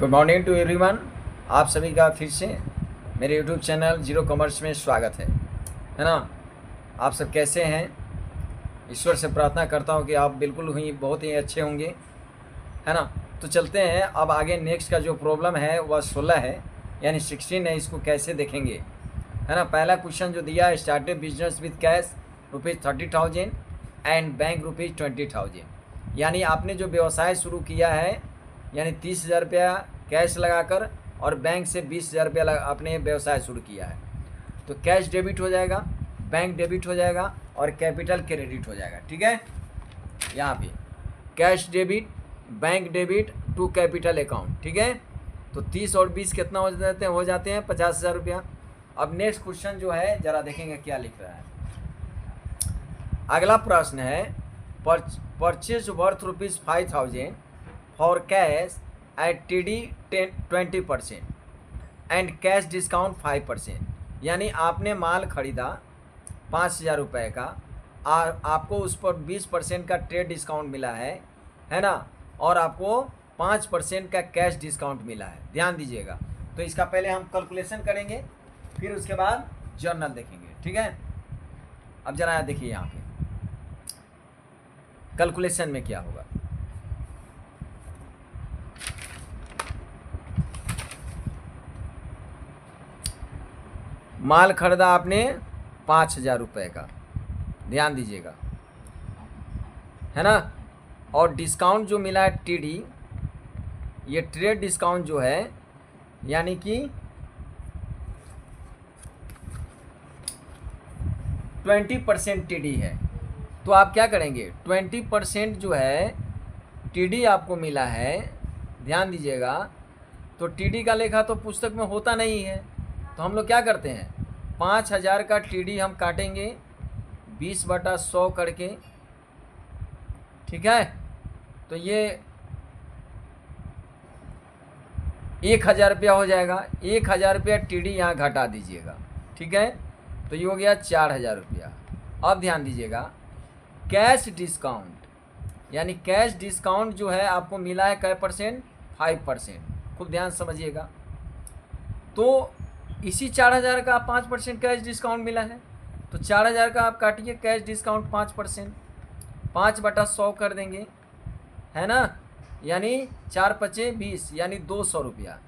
Good morning to everyone. आप सभी का फिर से मेरे यूट्यूब चैनल जीरो कॉमर्स में स्वागत है ना। आप सब कैसे हैं? ईश्वर से प्रार्थना करता हूं कि आप बिल्कुल ही बहुत ही अच्छे होंगे, है ना। तो चलते हैं अब आगे। नेक्स्ट का जो प्रॉब्लम है वह 16 है, यानी 16 है। इसको कैसे देखेंगे, है ना। पहला क्वेश्चन जो दिया है, started business with cash ₹30,000 and bank ₹20,000। यानी आपने जो व्यवसाय शुरू किया है, यानी 30,000 रुपया कैश लगाकर और बैंक से 20,000 रुपया आपने व्यवसाय शुरू किया है। तो कैश डेबिट हो जाएगा, बैंक डेबिट हो जाएगा और कैपिटल क्रेडिट हो जाएगा। ठीक है, यहाँ पे cash debit, bank debit to capital account. ठीक है, तो 30 और 20 कितना हो जाते हैं 50,000 रुपया। अब नेक्स्ट क्वेश्चन जो है जरा देखेंगे क्या लिख रहा है। अगला प्रश्न है, purchase worth ₹5,000 for cash at TD 20% and cash discount 5%। यानी आपने माल खरीदा 5,000 रुपये का, आपको उस पर 20% का ट्रेड डिस्काउंट मिला है ना, और आपको 5% का कैश डिस्काउंट मिला है। ध्यान दीजिएगा। तो इसका पहले हम कैलकुलेशन करेंगे, फिर उसके बाद जर्नल देखेंगे। ठीक है, अब जरा देखिए यहाँ पे कैलकुलेशन में क्या होगा। माल खरीदा आपने 5,000 रुपये का, ध्यान दीजिएगा, है ना। और डिस्काउंट जो मिला है TD, ये ट्रेड डिस्काउंट जो है यानी कि 20% TD है। तो आप क्या करेंगे, 20% जो है TD आपको मिला है, ध्यान दीजिएगा। तो TD का लेखा तो पुस्तक में होता नहीं है, तो हम लोग क्या करते हैं, 5,000 का TD हम काटेंगे 20/100 करके। ठीक है, तो ये 1,000 रुपया हो जाएगा। 1,000 रुपया TD यहाँ घटा दीजिएगा। ठीक है, तो ये हो गया 4,000 रुपया। अब ध्यान दीजिएगा, कैश डिस्काउंट, यानी कैश डिस्काउंट जो है आपको मिला है कै परसेंट, 5%। खूब ध्यान समझिएगा। तो इसी 4,000 का 5% कैश डिस्काउंट मिला है, तो 4,000 का आप काटिए कैश डिस्काउंट 5%, 5/100 कर देंगे, है ना। यानी 4×5 = 20, यानी 200 रुपया।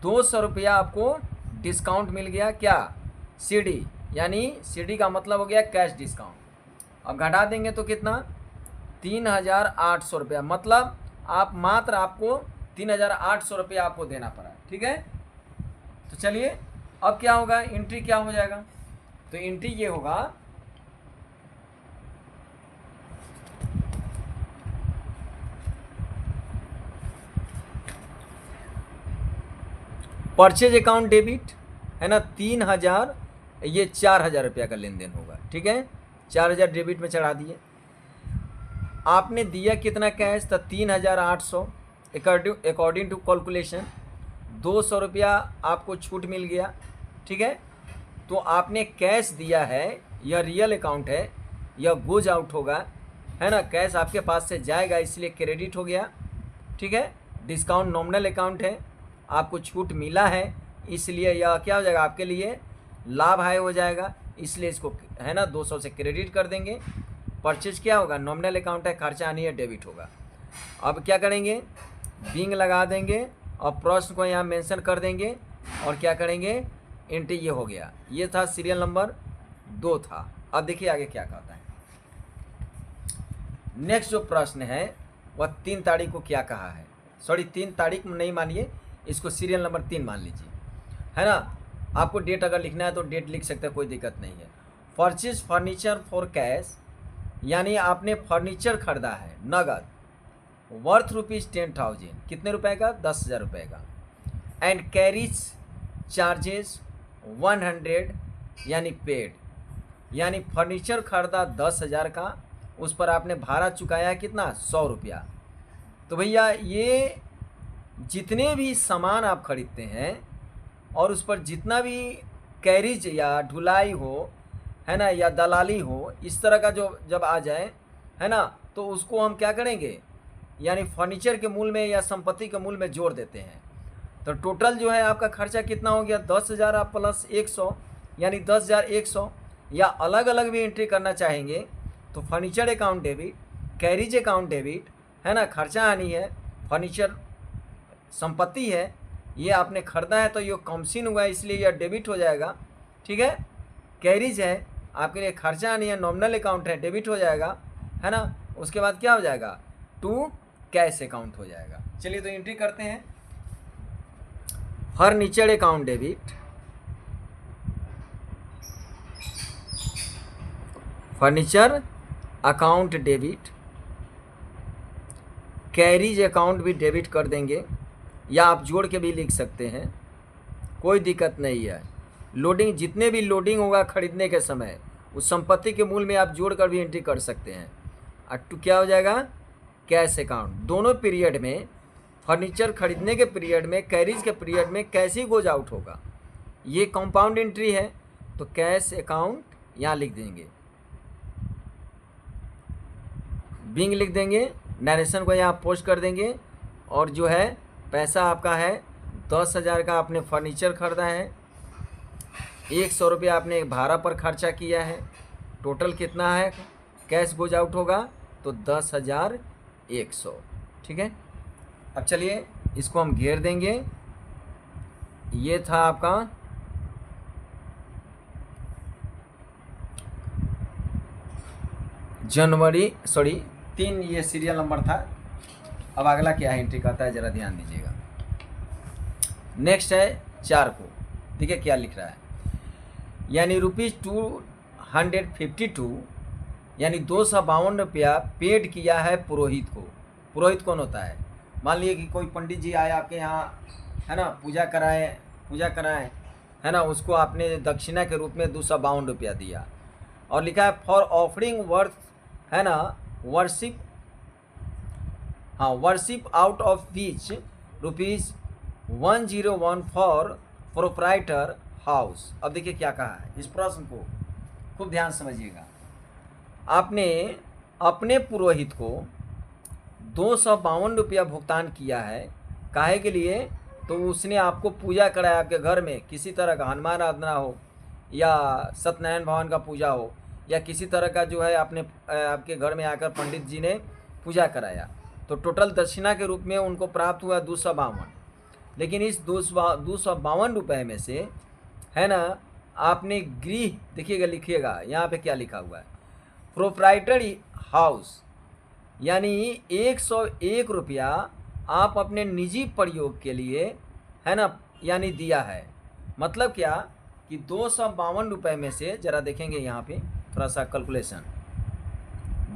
200 रुपया आपको डिस्काउंट मिल गया। क्या, CD, यानी CD का मतलब हो गया कैश डिस्काउंट। अब घटा देंगे तो कितना, 3,800 रुपया। मतलब आप मात्र आपको 3,800 रुपया आपको देना पड़ा। ठीक है, तो चलिए अब क्या होगा, एंट्री क्या हो जाएगा। तो एंट्री ये होगा, परचेज अकाउंट डेबिट, है ना, 3,000, ये 4,000 रुपया का लेन देन होगा। ठीक है, 4,000 डेबिट में चढ़ा दिए। आपने दिया कितना कैश, तो 3,800। अकॉर्डिंग टू कैलकुलेशन 200 रुपया आपको छूट मिल गया। ठीक है, तो आपने कैश दिया है, यह रियल अकाउंट है, यह गोज आउट होगा, है ना। कैश आपके पास से जाएगा, इसलिए क्रेडिट हो गया। ठीक है, डिस्काउंट नॉमिनल अकाउंट है, आपको छूट मिला है, इसलिए यह क्या हो जाएगा, आपके लिए लाभ आय हो जाएगा, इसलिए इसको, है ना, 200 से क्रेडिट कर देंगे। परचेज क्या होगा, नॉमिनल अकाउंट है, खर्चा नहीं है, डेबिट होगा। अब क्या करेंगे, बिंग लगा देंगे और प्रश्न को यहाँ मेंशन कर देंगे और क्या करेंगे, एंट्री। ये हो गया, ये था सीरियल नंबर 2 था। अब देखिए आगे क्या कहता है। नेक्स्ट जो प्रश्न है वह 3 तारीख को क्या कहा है। सॉरी, 3 तारीख नहीं मानिए, इसको सीरियल नंबर 3 मान लीजिए, है ना। आपको डेट अगर लिखना है तो डेट लिख सकते हैं, कोई दिक्कत नहीं है। परचेज फर्नीचर फॉर कैश, यानी आपने फर्नीचर खरीदा है नगद, वर्थ ₹10,000, कितने रुपए का, 10,000 रुपये का, एंड कैरीज चार्जेस 100, यानी पेड, यानी फर्नीचर खरीदा 10,000 का, उस पर आपने भाड़ा चुकाया कितना, 100 रुपया। तो भैया ये जितने भी सामान आप खरीदते हैं और उस पर जितना भी कैरिज या ढुलाई हो, है ना, या दलाली हो, इस तरह का जो जब आ जाए, है ना, तो उसको हम क्या करेंगे, यानी फर्नीचर के मूल्य में या संपत्ति के मूल्य में जोड़ देते हैं। तो टोटल जो है आपका खर्चा कितना हो गया, 10,000 आप प्लस 100 यानी 10,100। या अलग अलग भी एंट्री करना चाहेंगे तो furniture account debit, carriage account debit है ना, खर्चा आनी है, फर्नीचर संपत्ति है, ये आपने खरीदा है तो ये कमसिन हुआ है इसलिए यह डेबिट हो जाएगा, ठीक है। कैरिज है आपके लिए खर्चा आनी है, नॉमिनल अकाउंट है, डेबिट हो जाएगा, है ना। उसके बाद क्या हो जाएगा, टू कैश अकाउंट हो जाएगा। चलिए तो एंट्री करते हैं। Furniture account debit, furniture account debit, carriage account भी डेबिट कर देंगे या आप जोड़ के भी लिख सकते हैं, कोई दिक्कत नहीं है। लोडिंग जितने भी लोडिंग होगा खरीदने के समय उस संपत्ति के मूल्य में आप जोड़ कर भी एंट्री कर सकते हैं। और टू क्या हो जाएगा, कैश अकाउंट। दोनों पीरियड में, फर्नीचर खरीदने के पीरियड में, कैरिज के पीरियड में कैश ही गोज आउट होगा। ये कंपाउंड एंट्री है तो कैश अकाउंट यहाँ लिख देंगे, बिंग लिख देंगे, नरेशन को यहाँ पोस्ट कर देंगे। और जो है पैसा आपका है 10,000 का आपने फर्नीचर खरीदा है, 100 रुपया आपने भाड़ा पर खर्चा किया है, टोटल कितना है कैश गोज आउट होगा तो 10,100, ठीक है। अब चलिए इसको हम घेर देंगे। ये था आपका जनवरी 3, ये सीरियल नंबर था। अब अगला क्या है एंट्री करता है ज़रा ध्यान दीजिएगा। नेक्स्ट है 4 को, ठीक है क्या लिख रहा है, यानी ₹252 यानी 252 रुपया पेड किया है पुरोहित को। पुरोहित कौन होता है, मान लीजिए कि कोई पंडित जी आए आपके यहाँ, है ना, पूजा कराए है ना, उसको आपने दक्षिणा के रूप में 252 रुपया दिया और लिखा है फॉर ऑफरिंग वर्थ, है ना, वर्शिप, हाँ, worship out of which ₹101 for proprietor house. अब देखिए क्या कहा है, इस प्रश्न को खूब ध्यान समझिएगा। आपने अपने पुरोहित को 252 रुपया भुगतान किया है, काहे के लिए, तो उसने आपको पूजा कराया आपके घर में, किसी तरह का हनुमान आराधना हो या सत्यनारायण भगवान का पूजा हो या किसी तरह का जो है आपने आपके घर में आकर पंडित जी ने पूजा कराया, तो टोटल दक्षिणा के रूप में उनको प्राप्त हुआ 252। लेकिन इस 252 रुपये में से, है ना, आपने गृह, देखिएगा लिखिएगा यहाँ पे क्या लिखा हुआ है, प्रोप्राइटर हाउस, यानी 101 रुपया आप अपने निजी प्रयोग के लिए, है ना, यानी दिया है। मतलब क्या कि 252 रुपये में से, ज़रा देखेंगे यहाँ पे थोड़ा सा कैलकुलेशन,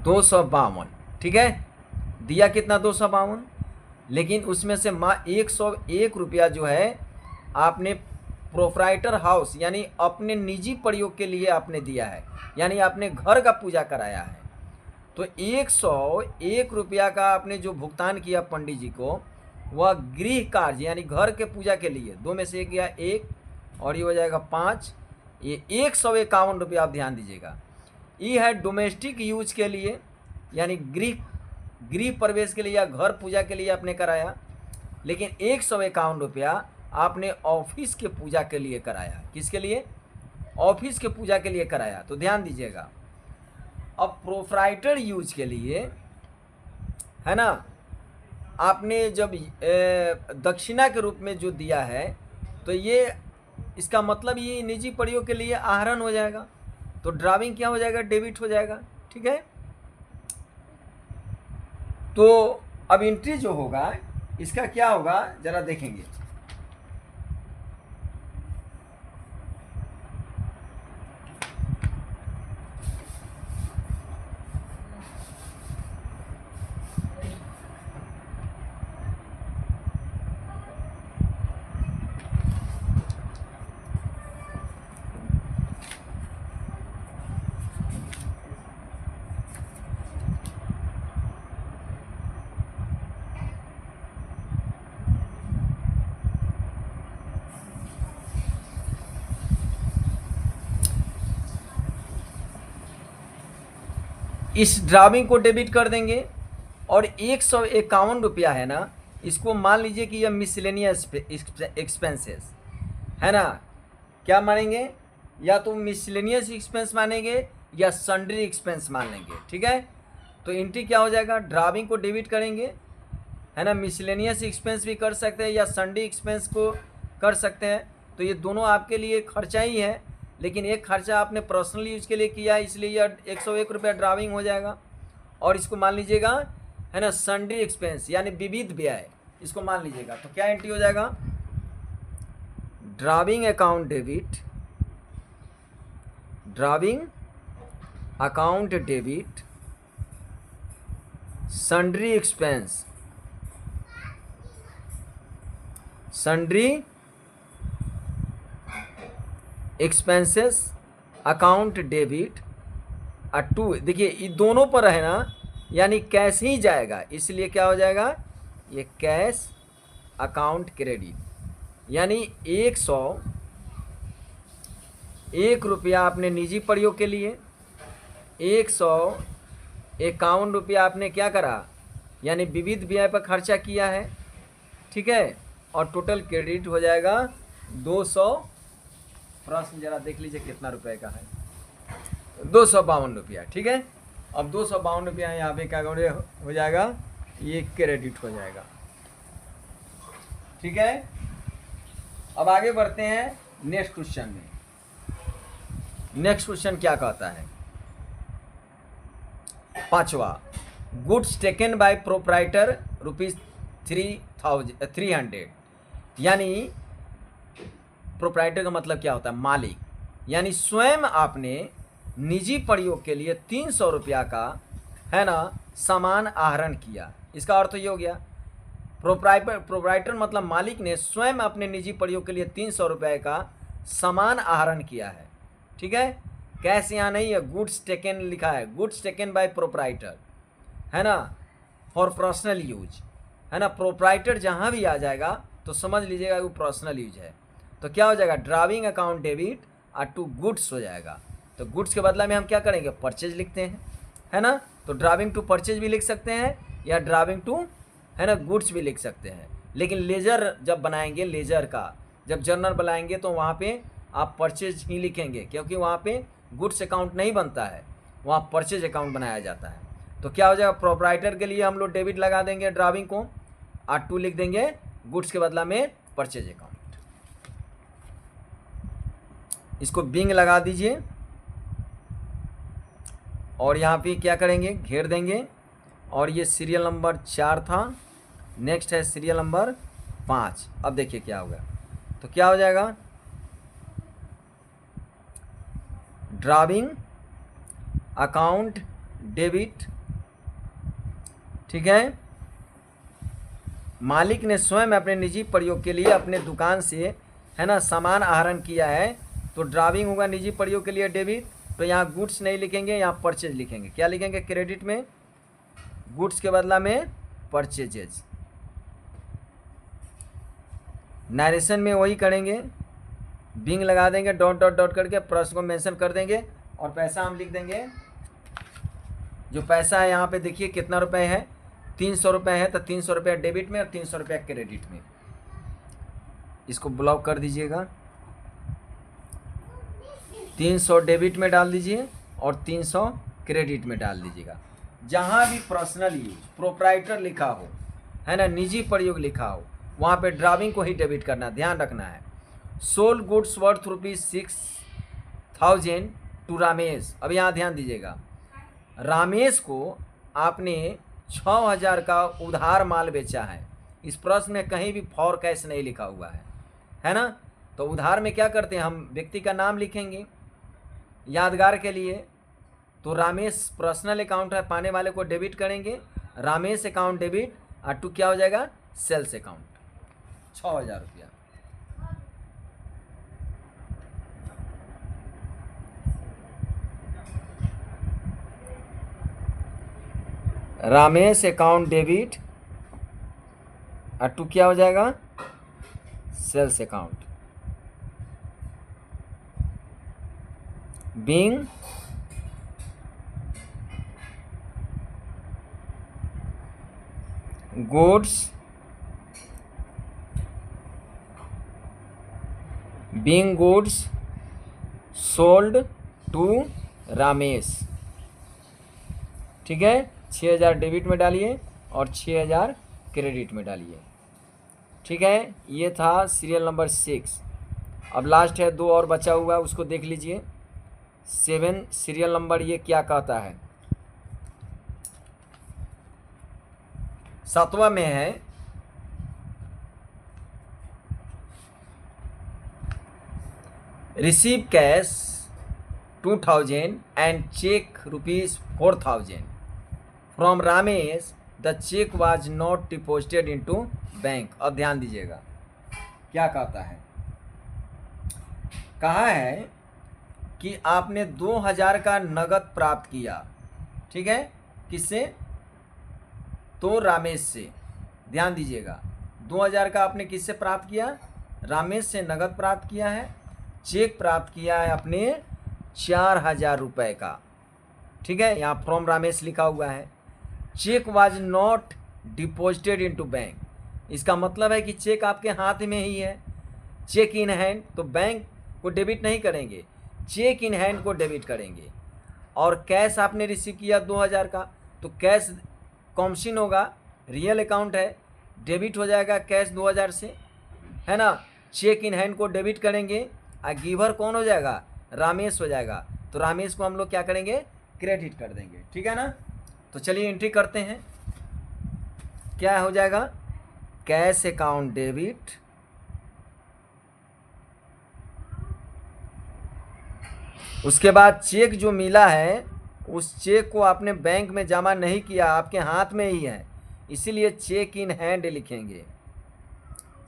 252, ठीक है, दिया कितना 252, लेकिन उसमें से 101 रुपया जो है आपने प्रोप्राइटर हाउस यानी अपने निजी प्रयोग के लिए आपने दिया है, यानी आपने घर का पूजा कराया है। तो 101 रुपया का आपने जो भुगतान किया पंडित जी को, वह गृह कार्य यानी घर के पूजा के लिए, 2 में से 1 गया 1 और ये हो जाएगा 5, ये 151 रुपया। आप ध्यान दीजिएगा, ये है डोमेस्टिक यूज के लिए, यानी गृह प्रवेश के लिए या घर पूजा के लिए आपने कराया। लेकिन 151 रुपया आपने ऑफिस के पूजा के लिए कराया। किसके लिए, ऑफिस के पूजा के लिए कराया। तो ध्यान दीजिएगा, अब प्रोप्राइटर यूज के लिए, है ना, आपने जब दक्षिणा के रूप में जो दिया है, तो ये इसका मतलब ये निजी प्रयोग के लिए आहरण हो जाएगा, तो ड्राविंग क्या हो जाएगा, डेबिट हो जाएगा, ठीक है। तो अब एंट्री जो होगा इसका क्या होगा जरा देखेंगे। इस ड्राविंग को डेबिट कर देंगे और 151 रुपया है ना, इसको मान लीजिए कि यह मिसलेनियस एक्सपेंसेस है ना। क्या मानेंगे, या तो मिसलेनियस एक्सपेंस मानेंगे या सन्ड्री एक्सपेंस मान लेंगे, ठीक है। तो एंट्री क्या हो जाएगा, ड्राइविंग को डेबिट करेंगे, है ना, मिसलेनियस एक्सपेंस भी कर सकते हैं या सन्ड्री एक्सपेंस को कर सकते हैं। तो ये दोनों आपके लिए खर्चा ही है, लेकिन एक खर्चा आपने पर्सनल यूज के लिए किया है, इसलिए यह 101 रुपया ड्राइविंग हो जाएगा। और इसको मान लीजिएगा, है ना, सन्ड्री एक्सपेंस यानी विविध व्यय, इसको मान लीजिएगा। तो क्या एंट्री हो जाएगा, drawing account debit, drawing account debit sundry expense, sundry expenses account debit to. देखिए ये दोनों पर है ना, यानी कैश ही जाएगा, इसलिए क्या हो जाएगा, ये कैश अकाउंट क्रेडिट, यानी 101 रुपया आपने निजी प्रयोग के लिए, 151 रुपया आपने क्या करा, यानी विविध व्यय पर खर्चा किया है, ठीक है। और टोटल क्रेडिट हो जाएगा 200, प्रश्न जरा देख लीजिए कितना रुपए का है, 252 रुपया, ठीक है। अब 252 रुपया यहाँ पे क्या हो जाएगा, ये क्रेडिट हो जाएगा, ठीक है। अब आगे बढ़ते हैं नेक्स्ट क्वेश्चन में। नेक्स्ट क्वेश्चन क्या कहता है, 5वां, गुड्स टेकन बाय प्रोप्राइटर ₹300, यानी प्रोप्राइटर का मतलब क्या होता है, मालिक, यानी स्वयं आपने निजी प्रयोग के लिए 300 रुपया का, है ना, सामान आहरण किया। इसका अर्थ ये हो गया, प्रोप्राइटर मतलब मालिक ने स्वयं अपने निजी प्रयोग के लिए 300 रुपये का सामान आहरण किया है, ठीक है। कैश यहाँ नहीं है, गुड्स टेकन लिखा है, गुड्स टेकन बाय प्रोप्राइटर, है ना, फॉर पर्सनल यूज, है ना। प्रोप्राइटर जहाँ भी आ जाएगा तो समझ लीजिएगा वो पर्सनल यूज है। तो क्या हो जाएगा, drawing account debit to goods हो जाएगा। तो गुड्स के बदला में हम क्या करेंगे, परचेज लिखते हैं, है ना। तो ड्राइविंग टू परचेज भी लिख सकते हैं या ड्राइविंग टू, है ना, गुड्स भी लिख सकते हैं। लेकिन लेजर जब बनाएंगे, लेजर का जब जर्नल बनाएंगे तो वहाँ पे आप परचेज ही लिखेंगे, क्योंकि वहाँ पे गुड्स अकाउंट नहीं बनता है, वहाँ परचेज अकाउंट बनाया जाता है। तो क्या हो जाएगा, प्रोप्राइटर के लिए हम लोग डेबिट लगा देंगे, ड्राइविंग को R2 लिख देंगे, गुड्स के बदला में परचेज अकाउंट। इसको बिंग लगा दीजिए और यहाँ पे क्या करेंगे, घेर देंगे। और ये सीरियल नंबर 4 था, नेक्स्ट है सीरियल नंबर 5। अब देखिए क्या होगा, तो क्या हो जाएगा, ड्राइविंग अकाउंट डेबिट, ठीक है। मालिक ने स्वयं अपने निजी प्रयोग के लिए अपने दुकान से, है ना, सामान आहरण किया है, तो ड्राइविंग होगा निजी प्रयोग के लिए डेबिट। तो यहाँ गुड्स नहीं लिखेंगे, यहाँ परचेज लिखेंगे। क्या लिखेंगे, क्रेडिट में गुड्स के बदला में परचेजेज। नरेशन में वही करेंगे, बिंग लगा देंगे, डॉट डॉट डॉट करके प्रश्न को मेंशन कर देंगे और पैसा हम लिख देंगे। जो पैसा है यहाँ पे देखिए कितना रुपए है, 300 रुपये है, तो 300 रुपया डेबिट में और 300 रुपया क्रेडिट में। इसको ब्लॉक कर दीजिएगा, 300 डेबिट में डाल दीजिए और 300 क्रेडिट में डाल दीजिएगा। जहाँ भी पर्सनल यूज प्रोप्राइटर लिखा हो, है ना, निजी प्रयोग लिखा हो, वहाँ पे ड्राइविंग को ही डेबिट करना, ध्यान रखना है। Sold goods worth ₹6,000 to Ramesh. अब यहाँ ध्यान दीजिएगा, रामेश को आपने 6,000 का उधार माल बेचा है। इस प्रश्न में कहीं भी फॉर कैश नहीं लिखा हुआ है ना। तो उधार में क्या करते हैं, हम व्यक्ति का नाम लिखेंगे यादगार के लिए। तो रामेश पर्सनल अकाउंट है, पाने वाले को डेबिट करेंगे, रामेश अकाउंट डेबिट टू क्या हो जाएगा, सेल्स अकाउंट, 6,000 रुपया। रामेश अकाउंट डेबिट टू क्या हो जाएगा, sales account. Being goods being goods sold to Ramesh. ठीक है, 6,000 डेबिट में डालिए और 6,000 क्रेडिट में डालिए। ठीक है, ये था सीरियल नंबर 6। अब लास्ट है 2 और बचा हुआ है, उसको देख लीजिए। 7 सीरियल नंबर ये क्या कहता है, 7वां में है receive cash 2,000 and cheque ₹4,000 from Ramesh, the cheque was not deposited into bank. अब ध्यान दीजिएगा क्या कहता है, कहा है कि आपने 2,000 का नगद प्राप्त किया। ठीक है, किससे, तो रामेश से। ध्यान दीजिएगा 2,000 का आपने किससे प्राप्त किया, रामेश से नगद प्राप्त किया है। चेक प्राप्त किया है अपने 4,000 रुपये का। ठीक है, यहाँ फ्रॉम रामेश लिखा हुआ है। Cheque was not deposited into bank, इसका मतलब है कि चेक आपके हाथ में ही है, चेक इन हैंड। तो बैंक को डेबिट नहीं करेंगे, चेक इन हैंड को डेबिट करेंगे। और कैश आपने रिसीव किया 2,000 का, तो कैश कॉमसिन होगा, रियल अकाउंट है, डेबिट हो जाएगा कैश 2,000 से, है ना। चेक इन हैंड को डेबिट करेंगे और गिवर कौन हो जाएगा, रामेश हो जाएगा। तो रामेश को हम लोग क्या करेंगे, क्रेडिट कर देंगे। ठीक है ना, तो चलिए एंट्री करते हैं। क्या हो जाएगा, कैश अकाउंट डेबिट, उसके बाद चेक जो मिला है उस चेक को आपने बैंक में जमा नहीं किया, आपके हाथ में ही है, इसीलिए चेक इन हैंड लिखेंगे।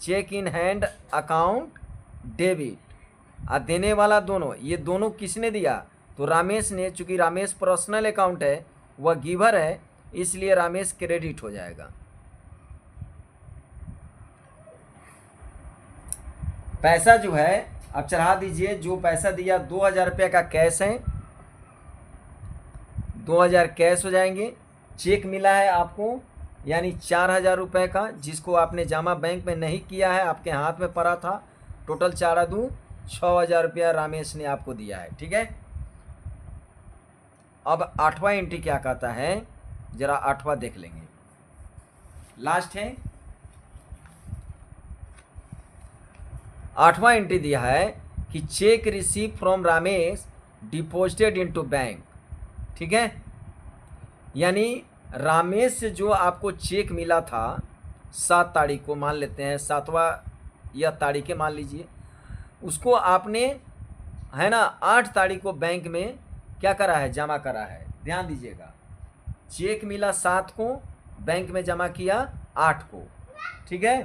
Cheque in hand account debit, और देने वाला दोनों, ये दोनों किसने दिया, तो रामेश ने। चूंकि रामेश पर्सनल अकाउंट है, वह गिवर है, इसलिए रामेश क्रेडिट हो जाएगा। पैसा जो है अब चढ़ा दीजिए। जो पैसा दिया 2,000 रुपये का कैश है, 2,000 कैश हो जाएंगे। चेक मिला है आपको यानी 4,000 रुपये का, जिसको आपने जमा बैंक में नहीं किया है, आपके हाथ में पड़ा था। टोटल 4 दूँ 6,000 रुपया रामेश ने आपको दिया है। ठीक है, अब 8वां एंट्री क्या कहता है, जरा 8वां देख लेंगे, लास्ट है। 8वां एंट्री दिया है कि check receive from Ramesh deposited into bank. ठीक है, यानी रामेश से जो आपको चेक मिला था 7 तारीख को, मान लेते हैं 7वां यह तारीख है, मान लीजिए, उसको आपने, है ना, 8 तारीख को बैंक में क्या करा है, जमा करा है। ध्यान दीजिएगा, चेक मिला 7 को, बैंक में जमा किया 8 को। ठीक है,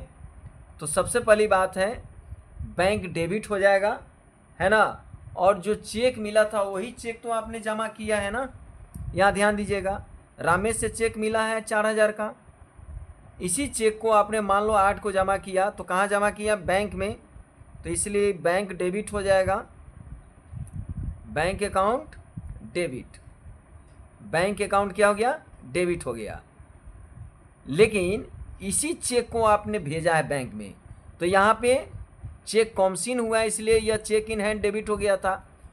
तो सबसे पहली बात है बैंक डेबिट हो जाएगा, है ना। और जो चेक मिला था वही चेक तो आपने जमा किया है ना। यहाँ ध्यान दीजिएगा, रामेश से चेक मिला है 4,000 का, इसी चेक को आपने मान लो 8 को जमा किया, तो कहाँ जमा किया, बैंक में, तो इसलिए बैंक डेबिट हो जाएगा। Bank account debit, bank account क्या हो गया, डेबिट हो गया। लेकिन इसी चेक को आपने भेजा है बैंक में, तो यहाँ पे चेक कॉमसिन हुआ है, इसलिए यह चेक इन हैंड डेबिट हो गया था।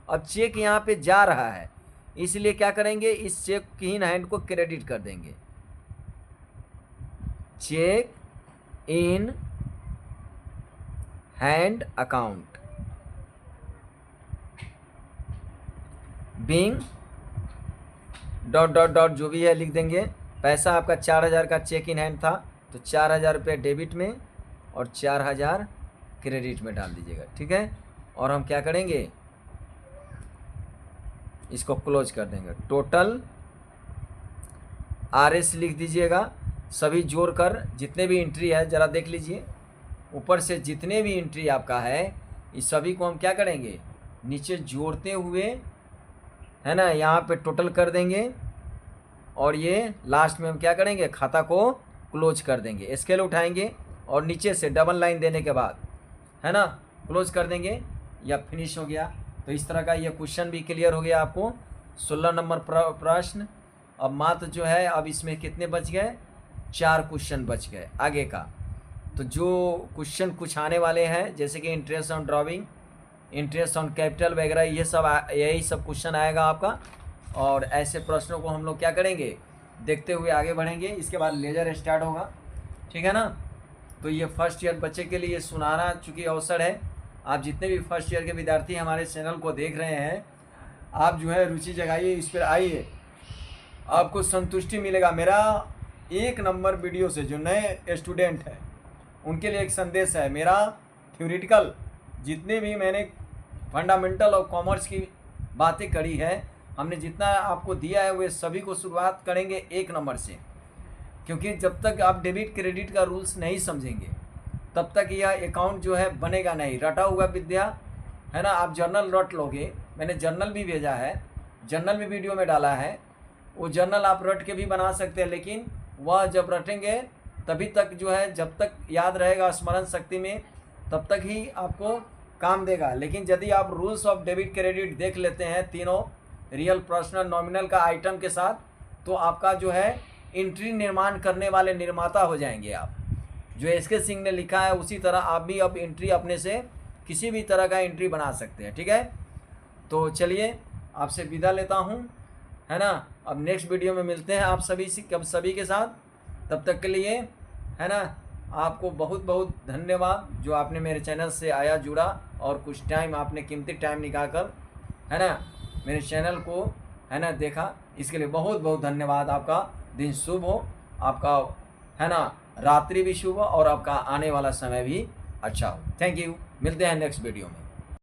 अब चेक यहाँ पे जा रहा है, इसलिए क्या करेंगे, इस चेक इन हैंड को क्रेडिट कर देंगे। Cheque in hand account being dot dot dot जो भी है लिख देंगे। पैसा आपका 4,000 का चेक इन हैंड था, तो 4,000 रुपये डेबिट में और 4,000 क्रेडिट में डाल दीजिएगा। ठीक है, और हम क्या करेंगे, इसको क्लोज कर देंगे। टोटल RS लिख दीजिएगा, सभी जोड़कर जितने भी एंट्री है जरा देख लीजिए, ऊपर से जितने भी एंट्री आपका है इस सभी को हम क्या करेंगे, नीचे जोड़ते हुए, है ना, यहाँ पे टोटल कर देंगे, और ये लास्ट में हम क्या करेंगे, खाता को क्लोज कर देंगे। स्केल उठाएंगे और नीचे से डबल लाइन देने के बाद, है ना, क्लोज कर देंगे, या फिनिश हो गया। तो इस तरह का ये क्वेश्चन भी क्लियर हो गया आपको। 16 नंबर प्रश्न। अब मात्र जो है, अब इसमें कितने बच गए, 4 क्वेश्चन बच गए आगे का। तो जो क्वेश्चन कुछ आने वाले हैं जैसे कि interest on driving, interest on capital वगैरह, ये सब यही सब क्वेश्चन आएगा आपका। और ऐसे प्रश्नों को हम लोग क्या करेंगे, देखते हुए आगे बढ़ेंगे। इसके बाद लेजर स्टार्ट होगा, ठीक है ना। तो ये फर्स्ट ईयर बच्चे के लिए सुनहरा चूँकि अवसर है। आप जितने भी फर्स्ट ईयर के विद्यार्थी हमारे चैनल को देख रहे हैं, आप जो है रुचि जगाइए, इस पर आइए, आपको संतुष्टि मिलेगा। मेरा 1 नंबर वीडियो से जो नए स्टूडेंट हैं उनके लिए एक संदेश है। मेरा थ्योरेटिकल जितने भी मैंने फंडामेंटल और कॉमर्स की बातें करी है, हमने जितना आपको दिया है वे सभी को शुरुआत करेंगे 1 नंबर से। क्योंकि जब तक आप डेबिट क्रेडिट का रूल्स नहीं समझेंगे तब तक यह अकाउंट जो है बनेगा नहीं। रटा हुआ विद्या है ना, आप जर्नल रट लोगे, मैंने जर्नल भी भेजा है, जर्नल भी वीडियो में डाला है, वो जर्नल आप रट के भी बना सकते हैं। लेकिन वह जब रटेंगे तभी तक जो है, जब तक याद रहेगा स्मरण शक्ति में तब तक ही आपको काम देगा। लेकिन यदि आप रूल्स ऑफ डेबिट क्रेडिट देख लेते हैं तीनों रियल, पर्सनल, नॉमिनल का आइटम के साथ, तो आपका जो है एंट्री निर्माण करने वाले निर्माता हो जाएंगे आप। जो एसके सिंह ने लिखा है उसी तरह आप भी अब एंट्री अपने से किसी भी तरह का एंट्री बना सकते हैं, ठीक है। तो चलिए आपसे विदा लेता हूँ, है ना। अब नेक्स्ट वीडियो में मिलते हैं आप सभी के साथ। तब तक के लिए, है ना, आपको बहुत बहुत धन्यवाद जो आपने मेरे चैनल से आया जुड़ा और कुछ टाइम आपने कीमती टाइम निकालकर, है ना, मेरे चैनल को, है ना, देखा। इसके लिए बहुत बहुत धन्यवाद। आपका दिन शुभ हो, आपका, है ना, रात्रि भी शुभ हो और आपका आने वाला समय भी अच्छा हो। Thank you. मिलते हैं नेक्स्ट वीडियो में।